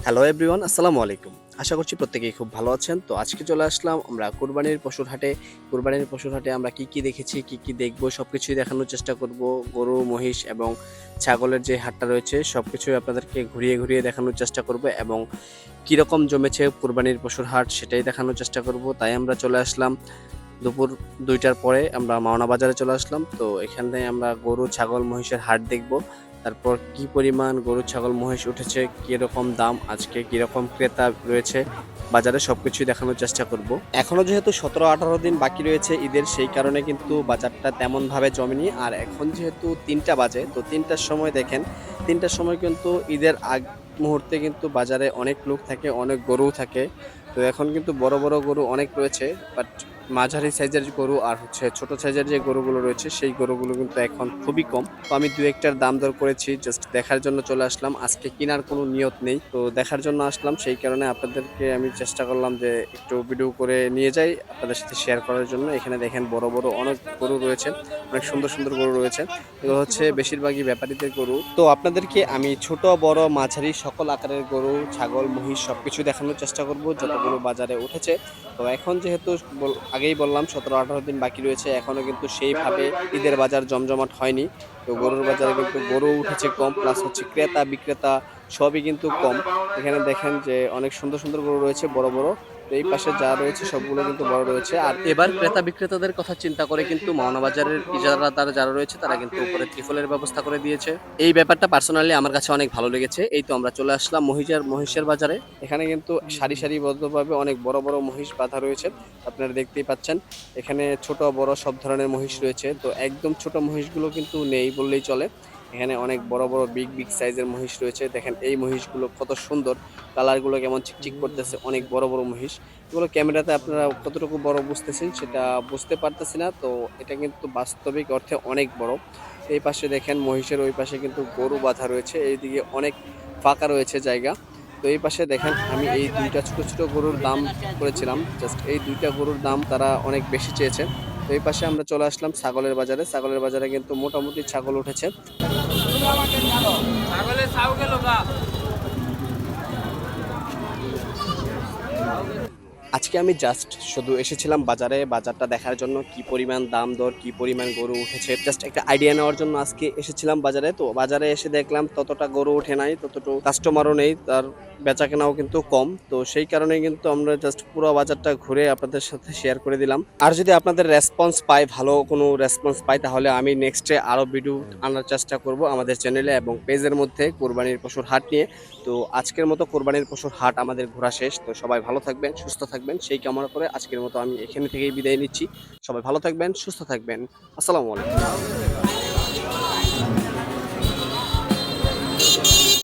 Hello everyone, আসসালামু আলাইকুম। আশা করছি প্রত্যেকেই খুব ভালো আছেন। তো আজকে চলে আসলাম আমরা কুরবানির পশুর হাটে। কুরবানির পশুর হাটে আমরা কি দেখেছি, কি দেখব সবকিছুই দেখানোর চেষ্টা করব। গরু, মহিষ এবং ছাগলের যে হাটটা রয়েছে সবকিছুই আপনাদেরকে ঘুরিয়ে দেখানোর চেষ্টা করব এবং কিরকম জমেছে কুরবানির পশুর হাট সেটাই দেখানোর চেষ্টা করব। তাই আমরা চলে আসলাম দুপুর ২টার পরে আমরা মাওনা বাজারে চলে আসলাম। তো এখানে আমরা গরু, ছাগল, মহিষের হাট দেখব। তারপর কি পরিমাণ গরু, ছাগল, মহিষ উঠেছে, কিরকম দাম, আজকে কিরকম ক্রেতা রয়েছে বাজারে সবকিছুই দেখানোর চেষ্টা করব। এখনো যেহেতু ১৭-১৮ দিন বাকি রয়েছে ঈদের, সেই কারণে কিন্তু বাজারটা তেমনভাবে জমেনি। আর এখন যেহেতু ৩টা বাজে, তো ৩টার সময় দেখেন, ৩টার সময় কিন্তু ঈদের আগ মুহূর্তে কিন্তু বাজারে অনেক লোক থাকে, অনেক গরুও থাকে। তো এখন কিন্তু বড় গরু অনেক রয়েছে, বাট মাঝারি সাইজের গরু আর ছোট সাইজের যে গরুগুলো রয়েছে সেই গরুগুলো কিন্তু এখন খুবই কম। তো আমি ২-১টার দাম দর করেছি, জাস্ট দেখার জন্য চলে আসলাম। আজকে কেনার কোনো নিয়ত নেই। তো দেখার জন্য আসলাম, সেই কারণে আপনাদেরকে আমি চেষ্টা করলাম যে একটু ভিডিও করে নিয়ে যাই আপনাদের সাথে শেয়ার করার জন্য। এখানে দেখেন বড় অনেক গরু রয়েছে, অনেক সুন্দর গরু রয়েছে। এগুলো হচ্ছে বেশিরভাগই ব্যাপারীদের গরু। তো আপনাদেরকে আমি ছোট, বড়, মাঝারি সকল আকারের গরু, ছাগল, মহিষ সবকিছু দেখানোর চেষ্টা করব যতগুলো বাজারে উঠেছে। তো এখন যেহেতু আগেই বললাম ১৭-১৮ দিন বাকি রয়েছে, এখনো কিন্তু সেইভাবে ঈদের বাজার জমজমাট হয়নি। তো গরুর বাজারে কিন্তু গরু উঠেছে কম, প্লাস ক্রেতা বিক্রেতা সবই কিন্তু কম। এখানে দেখেন যে অনেক সুন্দর গরু রয়েছে, বড়। তো এই পাশে যা রয়েছে সবগুলো কিন্তু বড় রয়েছে। আর এবার ক্রেতা বিক্রেতাদের কথা চিন্তা করে কিন্তু মাওনা বাজারের ইজারাদার যারা রয়েছে তারা কিন্তু উপরে ত্রিপলের ব্যবস্থা করে দিয়েছে। এই ব্যাপারটা পার্সোনালি আমার কাছে অনেক ভালো লেগেছে। এই তো আমরা চলে আসলাম মহিষের বাজারে। এখানে কিন্তু সারিবদ্ধভাবে অনেক বড় মহিষ বাঁধা রয়েছে। আপনারা দেখতেই পাচ্ছেন। এখানে ছোট বড় সব ধরনের মহিষ রয়েছে। তো একদম ছোট মহিষগুলো কিন্তু নেই বললেই চলে। এখানে অনেক বড় বিগ সাইজের মহিষ রয়েছে। দেখেন এই মহিষগুলো কত সুন্দর, কালারগুলো কেমন চিকচিক করতেছে, অনেক বড় মহিষ। এগুলো ক্যামেরাতে আপনারা কতটুকু বড় বুঝতেছেন সেটা বুঝতে পারতেছি না। তো এটা কিন্তু বাস্তবিক অর্থে অনেক বড়। এই পাশে দেখেন মহিষের ওই পাশে কিন্তু গরু বাঁধা রয়েছে। এইদিকে অনেক ফাঁকা রয়েছে জায়গা। তো এই পাশে দেখেন আমি এই ২টা ছোট গরুর দাম করেছিলাম। জাস্ট এই ২টা গরুর দাম তারা অনেক বেশি চেয়েছে। তো এই পাশে আমরা চলে আসলাম ছাগলের বাজারে। ছাগলের বাজারে কিন্তু মোটামুটি ছাগল উঠেছে। ছাগলের ছাউ গেল গা। আজকে আমি জাস্ট শুধু এসেছিলাম বাজারে, বাজারটা দেখার জন্য কি পরিমাণ দাম দর, কি পরিমাণ গরু উঠেছে জাস্ট একটা আইডিয়া নেওয়ার জন্য আজকে এসেছিলাম বাজারে। তো বাজারে এসে দেখলাম ততটা গরু ওঠে নাই, ততটুকু কাস্টমারও নেই, তার বেচাকেনাও কিন্তু কম। তো সেই কারণে কিন্তু আমরা জাস্ট পুরো বাজারটা ঘুরে আপনাদের সাথে শেয়ার করে দিলাম। আর যদি আপনাদের রেসপন্স পাই, ভালো কোনো রেসপন্স পাই, তাহলে আমি নেক্সটে আরো ভিডিও আনার চেষ্টা করব আমাদের চ্যানেলে এবং পেজের মধ্যে কোরবানির পশুর হাট নিয়ে। তো আজকের মতো কোরবানির পশুর হাট আমাদের ঘোরা শেষ। তো সবাই ভালো থাকবেন, সুস্থ থাকবেন সেই কামনা করে আজকের মতো আমি এখানে থেকেই বিদায় নিচ্ছি। সবাই ভালো থাকবেন, সুস্থ থাকবেন। আসসালামু আলাইকুম।